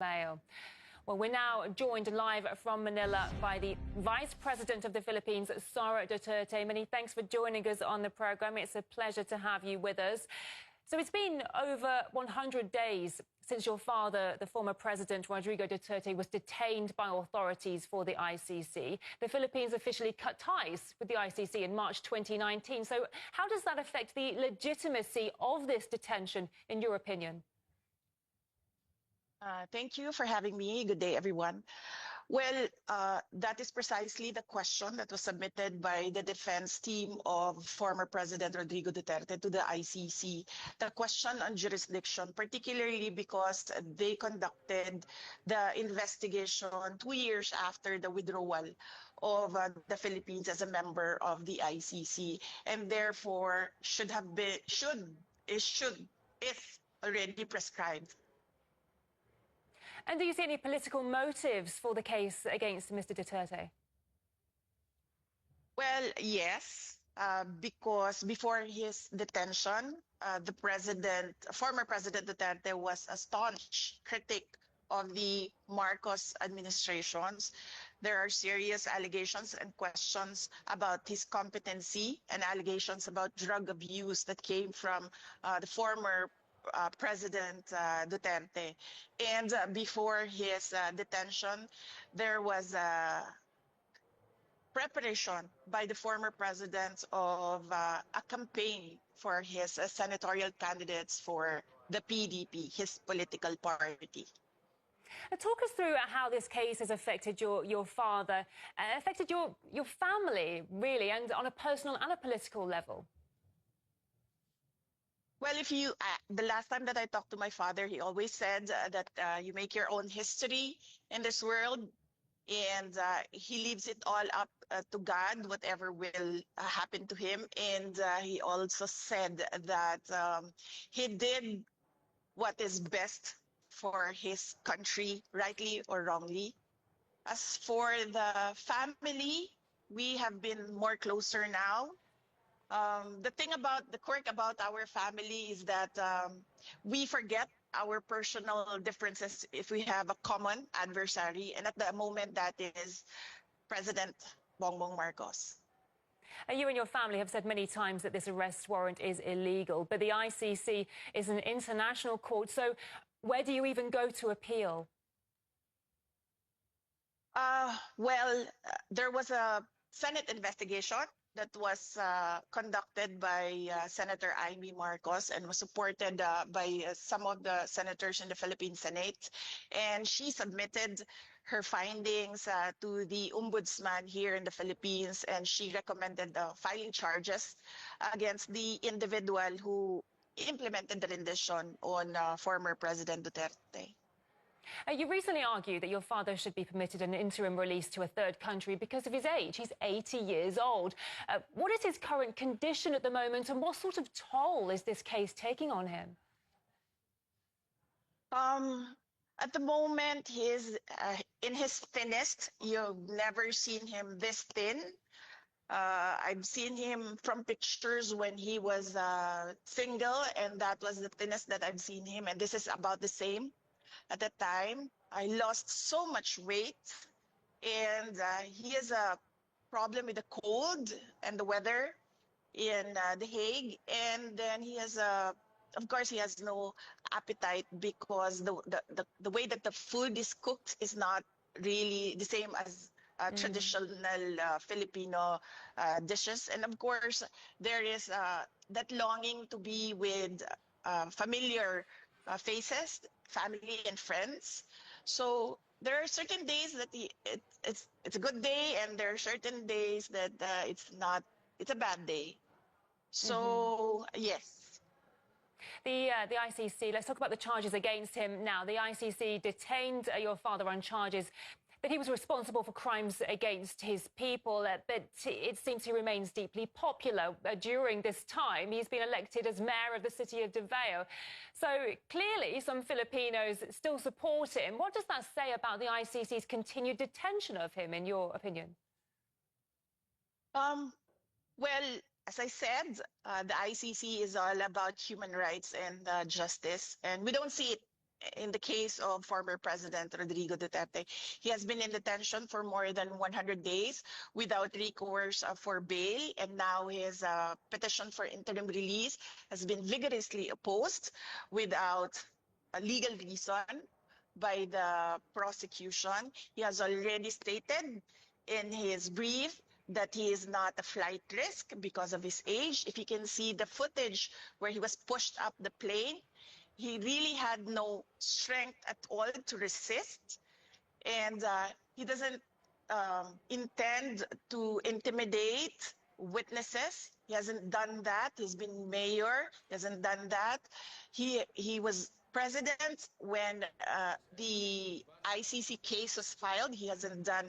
Well, we're now joined live from Manila by the Vice President of the Philippines, Sara. Many thanks for joining us on the program. It's a pleasure to have you with us. So it's been over 100 days since your father, the former President Rodrigo Duterte, was detained by authorities for the ICC. The Philippines officially cut ties with the ICC in March 2019. So how does that affect the legitimacy of this detention, in your opinion? Thank you for having me. Good day, everyone. Well, that is precisely the question that was submitted by the defense team of former President Rodrigo Duterte to the ICC. The question on jurisdiction, particularly because they conducted the investigation 2 years after the withdrawal of the Philippines as a member of the ICC, and therefore is already prescribed. And do you see any political motives for the case against Mr. Duterte? Well, yes, because before his detention, former President Duterte was a staunch critic of the Marcos administrations. There are serious allegations and questions about his competency and allegations about drug abuse that came from the former President Duterte. And before his detention, there was a preparation by the former president of a campaign for his senatorial candidates for the PDP, his political party. Talk us through how this case has affected your father, affected your family, really, and on a personal and a political level. Well, the last time that I talked to my father, he always said that you make your own history in this world, and he leaves it all up to God, whatever will happen to him. And he also said that he did what is best for his country, rightly or wrongly. As for the family, we have been more closer now. The quirk about our family is that we forget our personal differences if we have a common adversary, and at the moment that is President Bongbong Marcos. You and your family have said many times that this arrest warrant is illegal, but the ICC is an international court, so where do you even go to appeal? There was a Senate investigation that was conducted by Senator Amy Marcos and was supported by some of the senators in the Philippine Senate. And she submitted her findings to the Ombudsman here in the Philippines, and she recommended filing charges against the individual who implemented the rendition on former President Duterte. You recently argued that your father should be permitted an interim release to a third country because of his age. He's 80 years old. What is his current condition at the moment, and what sort of toll is this case taking on him? At the moment, he's in his thinnest. You've never seen him this thin. I've seen him from pictures when he was single, and that was the thinnest that I've seen him, and this is about the same. At that time, I lost so much weight, and he has a problem with the cold and the weather in The Hague. And then he has of course, he has no appetite because the way that the food is cooked is not really the same as traditional Filipino dishes. And of course, there is that longing to be with familiar faces, family and friends. So there are certain days that it's a good day, and there are certain days that it's a bad day. So yes. The ICC, let's talk about the charges against him now. The ICC detained your father on charges that he was responsible for crimes against his people, but it seems he remains deeply popular during this time. He's been elected as mayor of the city of Davao. So clearly some Filipinos still support him. What does that say about the ICC's continued detention of him, in your opinion? Well, as I said, the ICC is all about human rights and justice, and we don't see it in the case of former President Rodrigo Duterte. He has been in detention for more than 100 days without recourse for bail, and now his petition for interim release has been vigorously opposed without a legal reason by the prosecution. He has already stated in his brief that he is not a flight risk because of his age. If you can see the footage where he was pushed up the plane, he really had no strength at all to resist. And he doesn't intend to intimidate witnesses. He hasn't done that. He's been mayor. He hasn't done that. He was president when the ICC case was filed. He hasn't done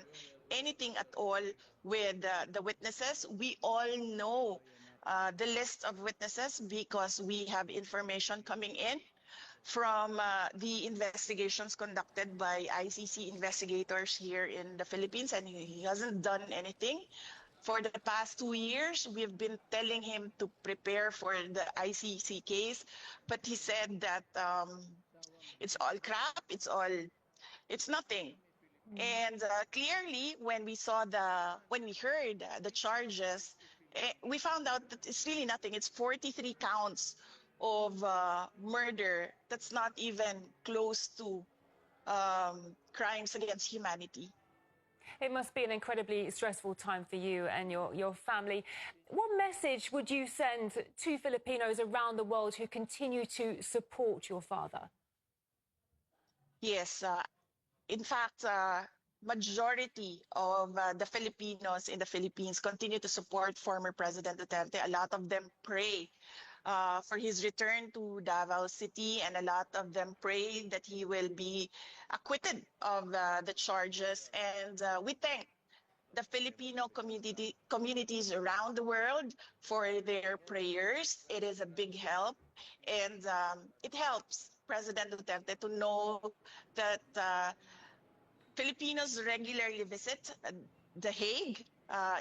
anything at all with the witnesses. We all know the list of witnesses because we have information coming in from the investigations conducted by ICC investigators here in the Philippines, and he hasn't done anything. For the past 2 years, we've been telling him to prepare for the ICC case, but he said that it's all crap, it's nothing. And clearly, when we heard the charges, we found out that it's really nothing. It's 43 counts of murder. That's not even close to crimes against humanity. It must be an incredibly stressful time for you and your family. What message would you send to Filipinos around the world who continue to support your father? Yes, in fact, majority of the Filipinos in the Philippines continue to support former President Duterte. A lot of them pray for his return to Davao City, and a lot of them pray that he will be acquitted of the charges. And we thank the Filipino communities around the world for their prayers. It is a big help, and it helps President Duterte to know that Filipinos regularly visit The Hague,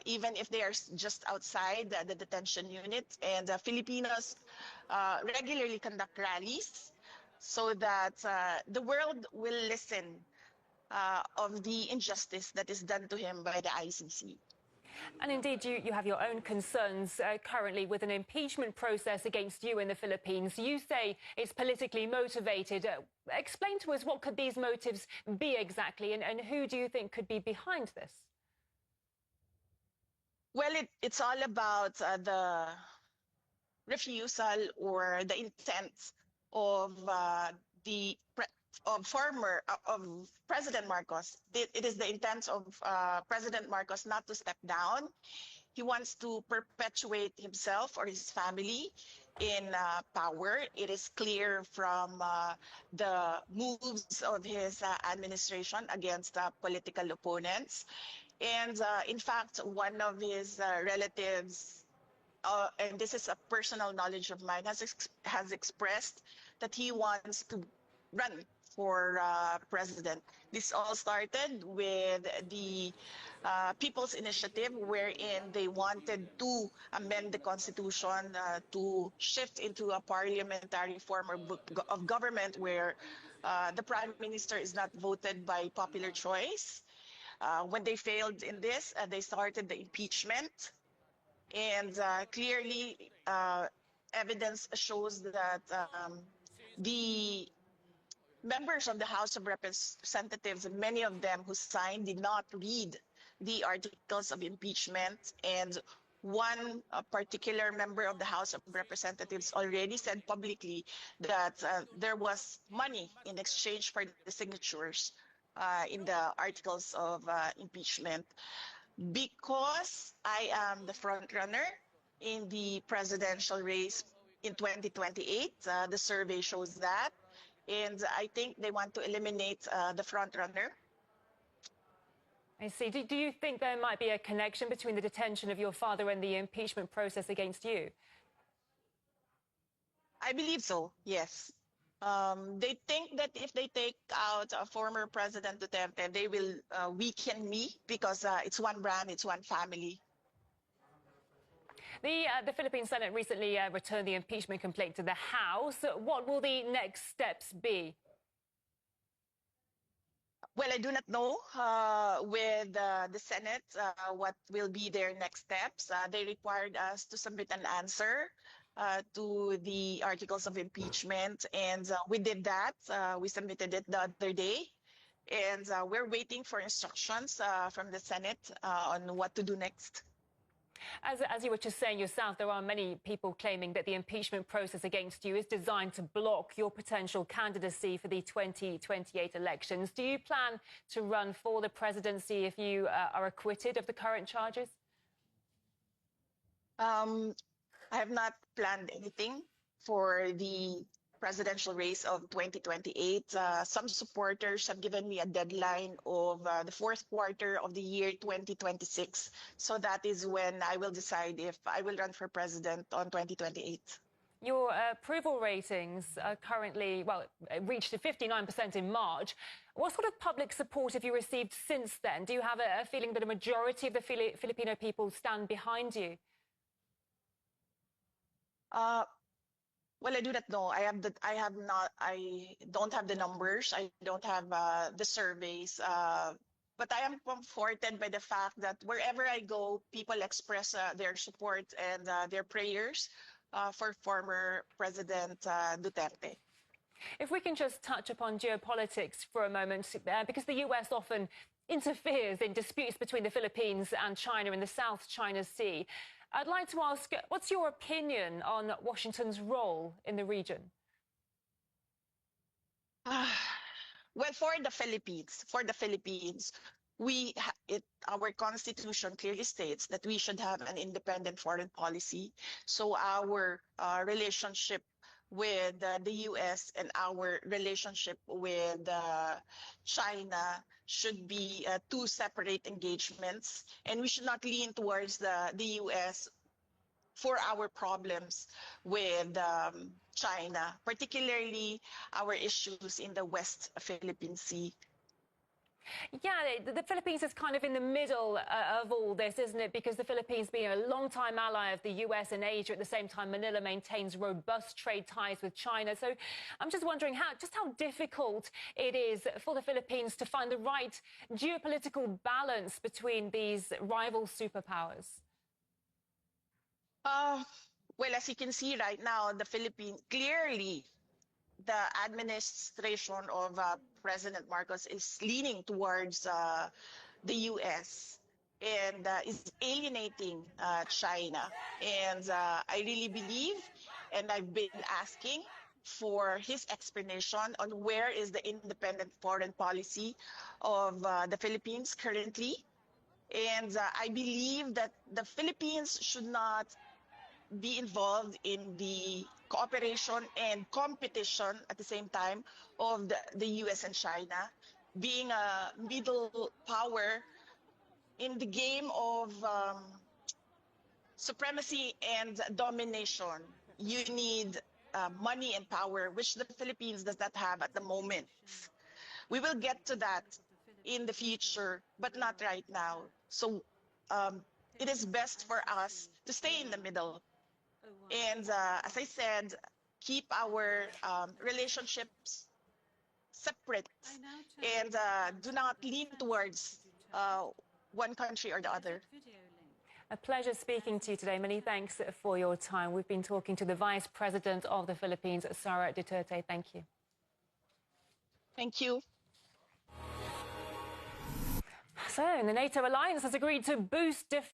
even if they are just outside the detention unit. And Filipinos regularly conduct rallies so that the world will listen of the injustice that is done to him by the ICC. And indeed, you have your own concerns currently with an impeachment process against you in the Philippines. You say it's politically motivated. Explain to us, what could these motives be exactly, and who do you think could be behind this? Well, it's all about the refusal or the intent of President Marcos. It is the intent of President Marcos not to step down. He wants to perpetuate himself or his family in power. It is clear from the moves of his administration against political opponents. And in fact, one of his relatives, and this is a personal knowledge of mine, has expressed that he wants to run for president. This all started with the People's Initiative, wherein they wanted to amend the Constitution to shift into a parliamentary form of government where the Prime Minister is not voted by popular choice. When they failed in this, they started the impeachment. And clearly, evidence shows that the members of the House of Representatives, and many of them who signed, did not read the articles of impeachment. And one particular member of the House of Representatives already said publicly that there was money in exchange for the signatures in the articles of impeachment. Because I am the front runner in the presidential race in 2028, the survey shows that. And I think they want to eliminate the front runner. I see. Do you think there might be a connection between the detention of your father and the impeachment process against you? I believe so, yes. They think that if they take out former President Duterte, they will weaken me because it's one brand, it's one family. The Philippine Senate recently returned the impeachment complaint to the House. What will the next steps be? Well, I do not know with the Senate what will be their next steps. They required us to submit an answer to the articles of impeachment, and we did that. We submitted it the other day, and we're waiting for instructions from the Senate on what to do next. As you were just saying yourself, there are many people claiming that the impeachment process against you is designed to block your potential candidacy for the 2028 elections. Do you plan to run for the presidency if you are acquitted of the current charges? I have not planned anything for the presidential race of 2028. Some supporters have given me a deadline of the fourth quarter of the year 2026. So that is when I will decide if I will run for president on 2028. Your approval ratings are currently, well, reached 59% in March. What sort of public support have you received since then? Do you have a feeling that a majority of the Filipino people stand behind you? Well, I do not know. I don't have the numbers. I don't have the surveys. But I am comforted by the fact that wherever I go, people express their support and their prayers for former President Duterte. If we can just touch upon geopolitics for a moment, because the US often interferes in disputes between the Philippines and China in the South China Sea. I'd like to ask, what's your opinion on Washington's role in the region? Well, for the Philippines, our constitution clearly states that we should have an independent foreign policy. So our relationship with the U.S. and our relationship with China should be two separate engagements, and we should not lean towards the U.S. for our problems with China, particularly our issues in the West Philippine Sea. Yeah, the Philippines is kind of in the middle of all this, isn't it? Because the Philippines being a long-time ally of the US and Asia, at the same time, Manila maintains robust trade ties with China. So I'm just wondering how difficult it is for the Philippines to find the right geopolitical balance between these rival superpowers. Well, as you can see right now, the Philippines, clearly the administration of President Marcos is leaning towards the U.S. and is alienating China. And I really believe, and I've been asking for his explanation on where is the independent foreign policy of the Philippines currently. And I believe that the Philippines should not be involved in the cooperation and competition at the same time of the US and China, being a middle power in the game of supremacy and domination. You need money and power, which the Philippines does not have at the moment. We will get to that in the future, but not right now. So it is best for us to stay in the middle. And as I said, keep our relationships separate and do not lean towards one country or the other. A pleasure speaking to you today. Many thanks for your time. We've been talking to the Vice President of the Philippines, Sara Duterte. Thank you. Thank you. So, the NATO alliance has agreed to boost defense.